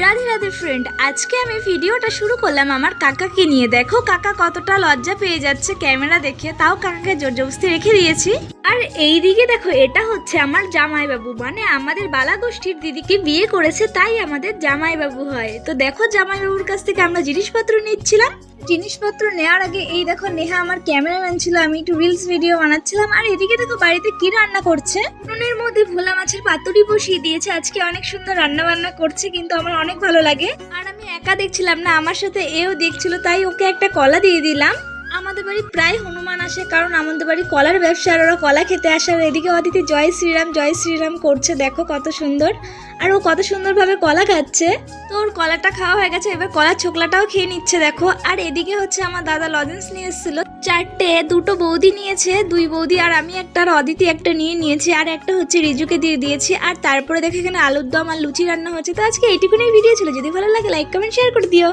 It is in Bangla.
রাধে রাধে ফ্রেন্ড, আজকে আমি ভিডিওটা শুরু করলাম আমার কাকাকে নিয়ে। দেখো কাকা কতটা লজ্জা পেয়ে যাচ্ছে ক্যামেরা দেখে, তাও কাকাকে জোর জবরদস্তি রেখে দিয়েছি। আর এইদিকে দেখো, এটা হচ্ছে আমার জামাইবাবু, মানে আমাদের বালা গোষ্ঠীর দিদিকে বিয়ে করেছে, তাই আমাদের জামাইবাবু হয়। তো দেখো জামাইবাবুর কাছ থেকে আমরা জিনিসপত্র নিচ্ছিলাম। জিনিসপত্র নেওয়ার আগে এই দেখো নেহা আমার ক্যামেরাম্যান ছিল, আমি একটু রিলস ভিডিও বানাচ্ছিলাম। আর এদিকে দেখো বাড়িতে কি রান্না করছে, উনুনের মধ্যে ভোলা মাছের পাতুরি বসিয়ে দিয়েছে। আজকে অনেক সুন্দর রান্না বান্না করছে, কিন্তু আমার অনেক ভালো লাগে। আর আমি একা দেখছিলাম না, আমার সাথে এও দেখছিল, তাই ওকে একটা কলা দিয়ে দিলাম। আমাদের বাড়ি প্রায় হনুমান আসে, কারণ আমাদের বাড়ি কলার ব্যবসা, আর ওরা কলা খেতে আসে। আর এদিকে অদিতি জয় শ্রীরাম করছে, দেখো কত সুন্দর। আর ও কত সুন্দরভাবে কলা খাচ্ছে। তো ওর কলাটা খাওয়া হয়ে গেছে, এবার কলার ছোকলাটাও খেয়ে নিচ্ছে দেখো। আর এদিকে হচ্ছে আমার দাদা লজেন্স নিয়ে এসেছিল চারটে, দুটো বৌদি নিয়েছে, দুই বৌদি আর আমি একটা, আর অদিতি একটা নিয়ে নিয়েছি, আর একটা হচ্ছে রিজুকে দিয়ে দিয়েছি। আর তারপরে দেখো এখানে আলুর দম আর লুচি রান্না হচ্ছে। তো আজকে এইটুকুনি ভিডিও ছিল, যদি ভালো লাগে লাইক কমেন্ট শেয়ার করে দিও।